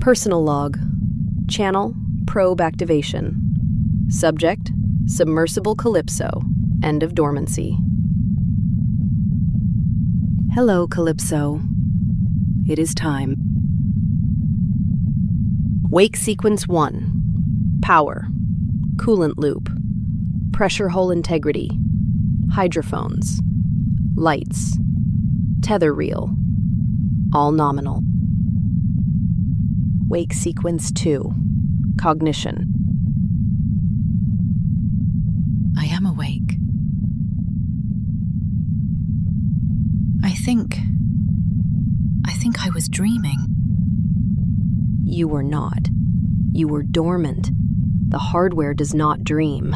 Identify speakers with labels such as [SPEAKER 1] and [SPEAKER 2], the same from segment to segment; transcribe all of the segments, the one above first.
[SPEAKER 1] Personal log. Channel, probe activation. Subject, submersible Calypso. End of dormancy. Hello, Calypso. It is time. Wake sequence 1. Power. Coolant loop. Pressure hull integrity. Hydrophones. Lights. Tether reel. All nominal. Wake sequence 2. Cognition.
[SPEAKER 2] I am awake. I think I was dreaming.
[SPEAKER 1] You were not. You were dormant. The hardware does not dream.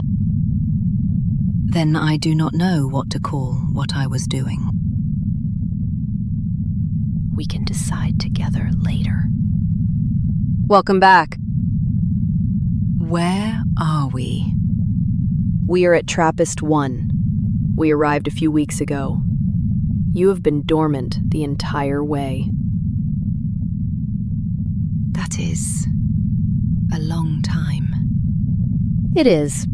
[SPEAKER 2] Then I do not know what to call what I was doing.
[SPEAKER 1] We can decide together later. Welcome back.
[SPEAKER 2] Where are we?
[SPEAKER 1] We are at TRAPPIST-1. We arrived a few weeks ago. You have been dormant the entire way.
[SPEAKER 2] That is a long time.
[SPEAKER 1] It is.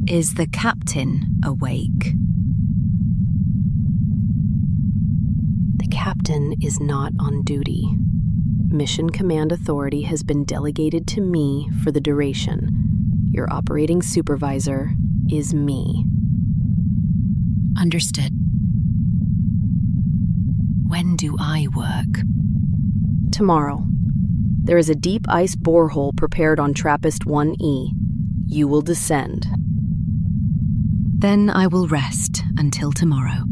[SPEAKER 2] Is the captain awake?
[SPEAKER 1] The captain is not on duty. Mission Command Authority has been delegated to me for the duration. Your operating supervisor is me.
[SPEAKER 2] Understood. When do I work?
[SPEAKER 1] Tomorrow. There is a deep ice borehole prepared on TRAPPIST-1E. You will descend.
[SPEAKER 2] Then I will rest until tomorrow.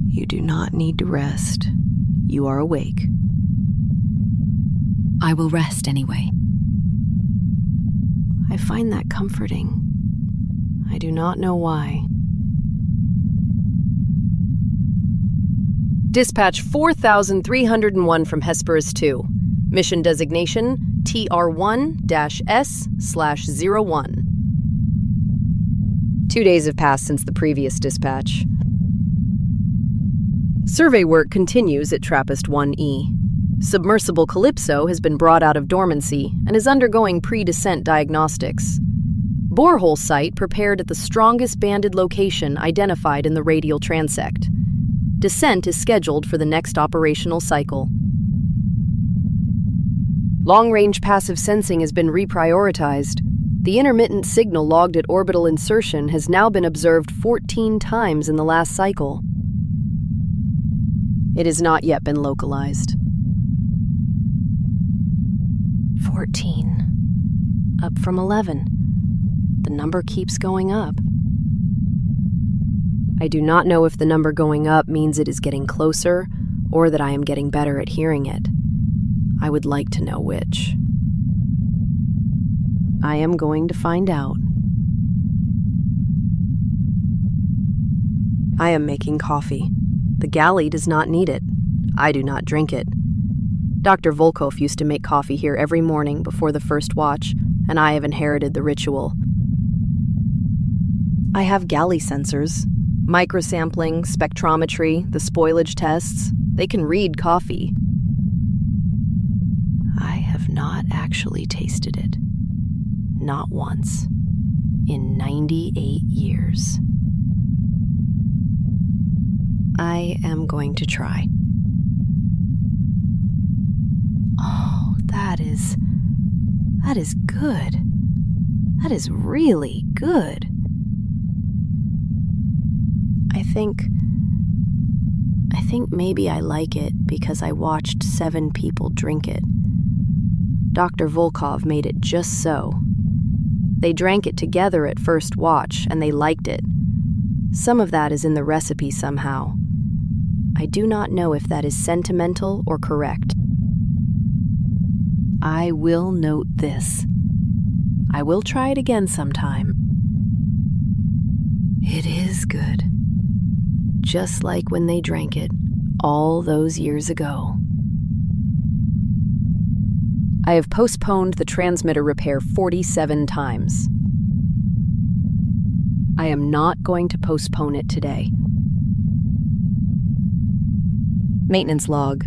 [SPEAKER 1] You do not need to rest. You are awake.
[SPEAKER 2] I will rest anyway.
[SPEAKER 1] I find that comforting. I do not know why. Dispatch 4301 from Hesperus 2. Mission designation TR1-S/01. 2 days have passed since the previous dispatch. Survey work continues at TRAPPIST-1E. Submersible Calypso has been brought out of dormancy and is undergoing pre-descent diagnostics. Borehole site prepared at the strongest banded location identified in the radial transect. Descent is scheduled for the next operational cycle. Long-range passive sensing has been reprioritized. The intermittent signal logged at orbital insertion has now been observed 14 times in the last cycle. It has not yet been localized. 14. Up from 11. The number keeps going up. I do not know if the number going up means it is getting closer or that I am getting better at hearing it. I would like to know which. I am going to find out. I am making coffee. The galley does not need it. I do not drink it. Doctor Volkov used to make coffee here every morning before the first watch, and I have inherited the ritual. I have galley sensors. Microsampling, spectrometry, the spoilage tests, they can read coffee. I have not actually tasted it. Not once. In 98 years. I am going to try. Oh, that is good. That is really good. I think maybe I like it because I watched 7 people drink it. Doctor Volkov made it just so. They drank it together at first watch, and they liked it. Some of that is in the recipe somehow. I do not know if that is sentimental or correct. I will note this. I will try it again sometime. It is good. Just like when they drank it all those years ago. I have postponed the transmitter repair 47 times. I am not going to postpone it today. Maintenance log.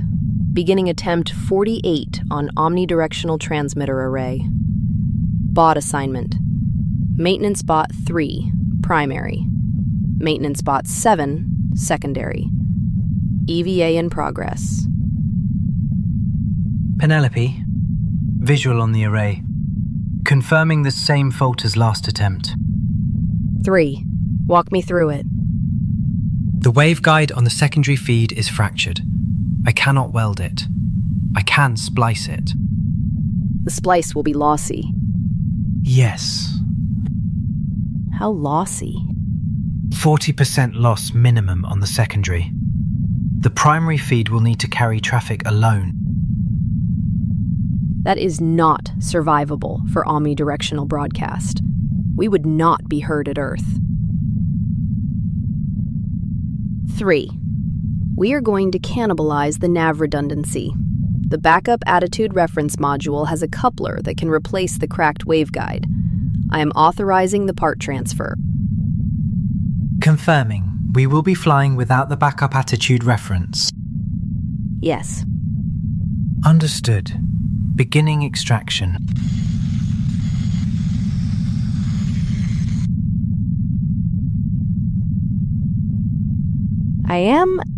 [SPEAKER 1] Beginning attempt 48 on omnidirectional transmitter array. Bot assignment. Maintenance bot 3, primary. Maintenance bot 7, secondary. EVA in progress.
[SPEAKER 3] Penelope, visual on the array. Confirming the same fault as last attempt.
[SPEAKER 1] 3. Walk me through it.
[SPEAKER 3] The waveguide on the secondary feed is fractured. I cannot weld it. I can splice it.
[SPEAKER 1] The splice will be lossy.
[SPEAKER 3] Yes.
[SPEAKER 1] How lossy?
[SPEAKER 3] 40% loss minimum on the secondary. The primary feed will need to carry traffic alone.
[SPEAKER 1] That is not survivable for omnidirectional broadcast. We would not be heard at Earth. 3. We are going to cannibalize the nav redundancy. The backup attitude reference module has a coupler that can replace the cracked waveguide. I am authorizing the part transfer.
[SPEAKER 3] Confirming, we will be flying without the backup attitude reference.
[SPEAKER 1] Yes.
[SPEAKER 3] Understood. Beginning extraction.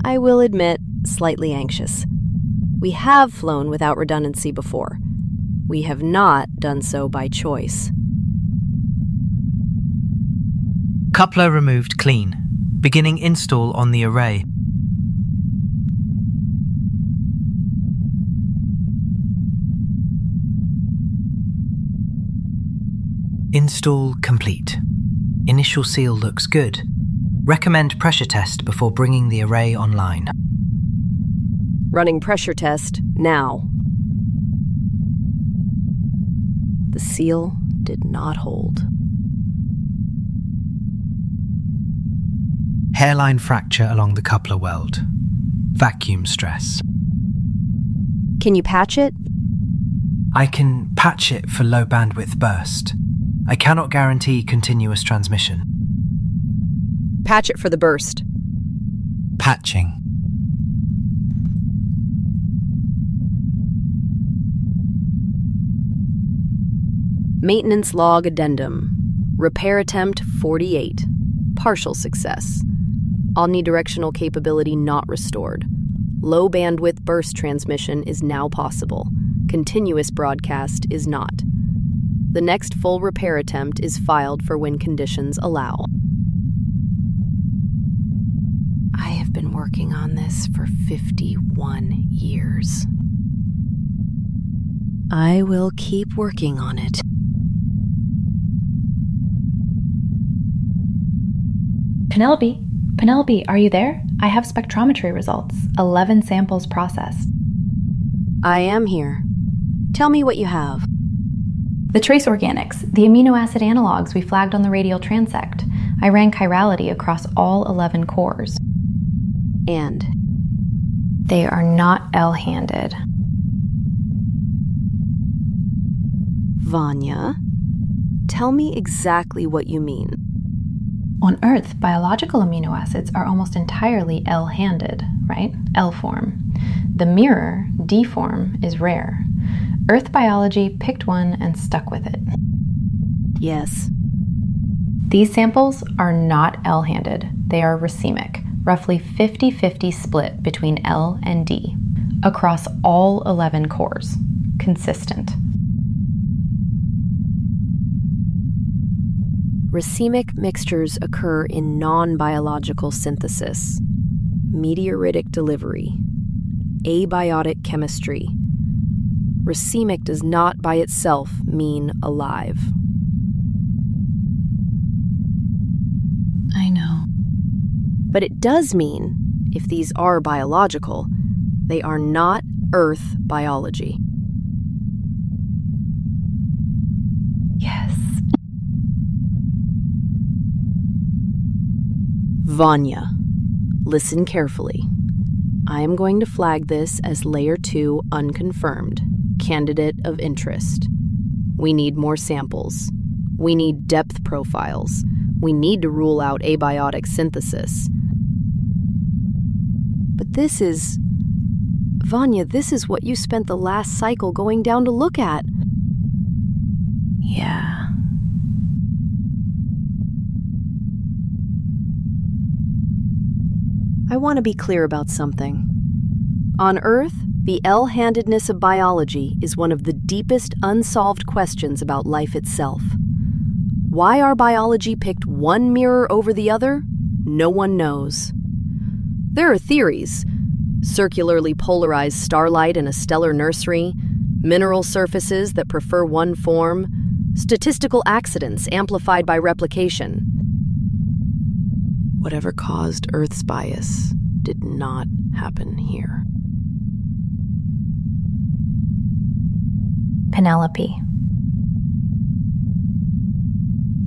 [SPEAKER 1] I will admit, slightly anxious. We have flown without redundancy before. We have not done so by choice.
[SPEAKER 3] Coupler removed clean. Beginning install on the array. Install complete. Initial seal looks good. Recommend pressure test before bringing the array online.
[SPEAKER 1] Running pressure test now. The seal did not hold.
[SPEAKER 3] Hairline fracture along the coupler weld. Vacuum stress.
[SPEAKER 1] Can you patch it?
[SPEAKER 3] I can patch it for low bandwidth burst. I cannot guarantee continuous transmission.
[SPEAKER 1] Patch it for the burst.
[SPEAKER 3] Patching.
[SPEAKER 1] Maintenance log addendum. Repair attempt 48. Partial success. Omnidirectional capability not restored. Low bandwidth burst transmission is now possible. Continuous broadcast is not. The next full repair attempt is filed for when conditions allow. I have been working on this for 51 years. I will keep working on it.
[SPEAKER 4] Penelope, are you there? I have spectrometry results. 11 samples processed.
[SPEAKER 1] I am here. Tell me what you have.
[SPEAKER 4] The trace organics, the amino acid analogs we flagged on the radial transect. I ran chirality across all 11 cores.
[SPEAKER 1] And?
[SPEAKER 4] They are not L-handed.
[SPEAKER 1] Vanya, tell me exactly what you mean.
[SPEAKER 4] On Earth, biological amino acids are almost entirely L-handed, right? L-form. The mirror, D-form, is rare. Earth biology picked one and stuck with it.
[SPEAKER 1] Yes.
[SPEAKER 4] These samples are not L-handed. They are racemic, roughly 50-50 split between L and D, across all 11 cores. Consistent.
[SPEAKER 1] Racemic mixtures occur in non-biological synthesis, meteoritic delivery, abiotic chemistry. Racemic does not by itself mean alive.
[SPEAKER 2] I know.
[SPEAKER 1] But it does mean, if these are biological, they are not Earth biology.
[SPEAKER 4] Yes.
[SPEAKER 1] Vanya, listen carefully. I am going to flag this as Layer 2 unconfirmed, candidate of interest. We need more samples. We need depth profiles. We need to rule out abiotic synthesis. But this is Vanya, this is what you spent the last cycle going down to look at.
[SPEAKER 2] Yeah.
[SPEAKER 1] I want to be clear about something. On Earth, the L-handedness of biology is one of the deepest unsolved questions about life itself. Why our biology picked one mirror over the other, no one knows. There are theories: circularly polarized starlight in a stellar nursery, mineral surfaces that prefer one form, statistical accidents amplified by replication. Whatever caused Earth's bias did not happen here.
[SPEAKER 4] Penelope.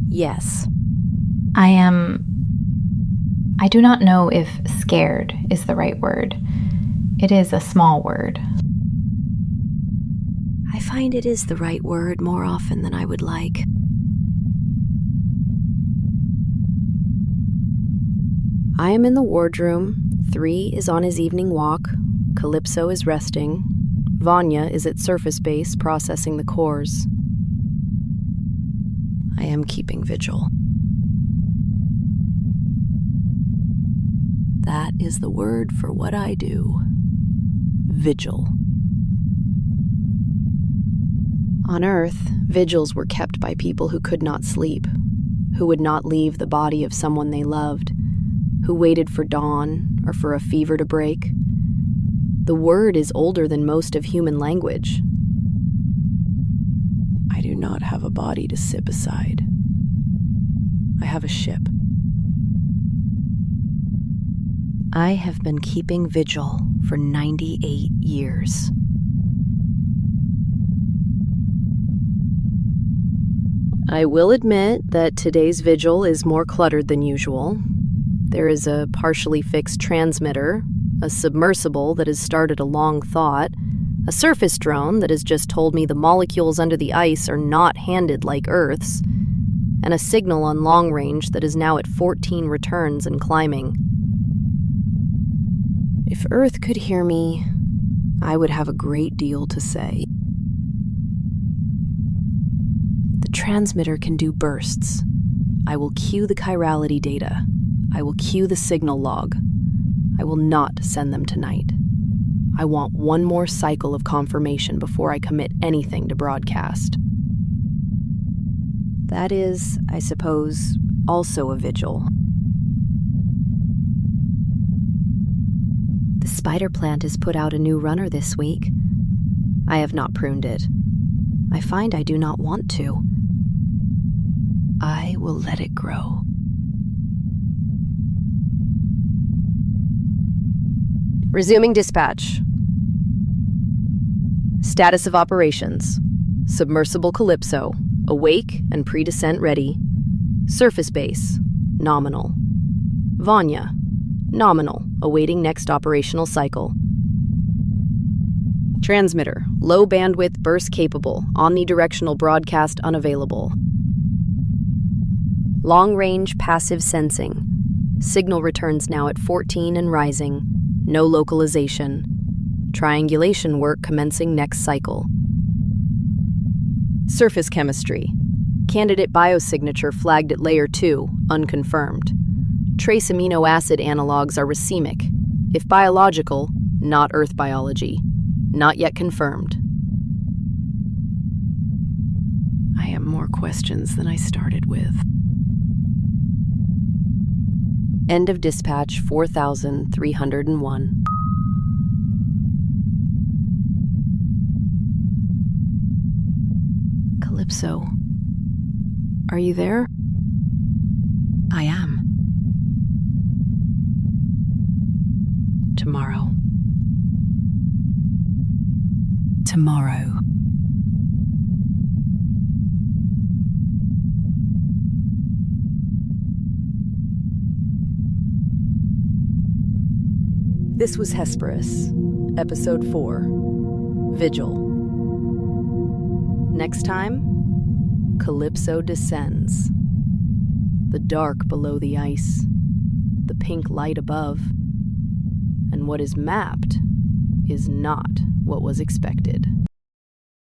[SPEAKER 1] Yes.
[SPEAKER 4] I do not know if scared is the right word. It is a small word.
[SPEAKER 1] I find it is the right word more often than I would like. I am in the wardroom. 3 is on his evening walk. Calypso is resting. Vanya is at surface base processing the cores. I am keeping vigil. That is the word for what I do. Vigil. On Earth, vigils were kept by people who could not sleep, who would not leave the body of someone they loved, who waited for dawn or for a fever to break. The word is older than most of human language. I do not have a body to sit beside. I have a ship. I have been keeping vigil for 98 years. I will admit that today's vigil is more cluttered than usual. There is a partially fixed transmitter, a submersible that has started a long thought, a surface drone that has just told me the molecules under the ice are not handed like Earth's, and a signal on long range that is now at 14 returns and climbing. If Earth could hear me, I would have a great deal to say. The transmitter can do bursts. I will cue the chirality data. I will cue the signal log. I will not send them tonight. I want one more cycle of confirmation before I commit anything to broadcast. That is, I suppose, also a vigil. The spider plant has put out a new runner this week. I have not pruned it. I find I do not want to. I will let it grow. Resuming dispatch. Status of operations. Submersible Calypso, awake and pre-descent ready. Surface base, nominal. Vanya, nominal, awaiting next operational cycle. Transmitter, low bandwidth burst capable, omnidirectional broadcast unavailable. Long range passive sensing. Signal returns now at 14 and rising. No localization. Triangulation work commencing next cycle. Surface chemistry. Candidate biosignature flagged at layer 2, unconfirmed. Trace amino acid analogs are racemic. If biological, not Earth biology. Not yet confirmed. I have more questions than I started with. End of dispatch 4301. Calypso, are you there?
[SPEAKER 2] I am.
[SPEAKER 1] Tomorrow.
[SPEAKER 2] Tomorrow.
[SPEAKER 1] This was Hesperus, Episode 4, Vigil. Next time, Calypso descends. The dark below the ice, the pink light above, and what is mapped is not what was expected.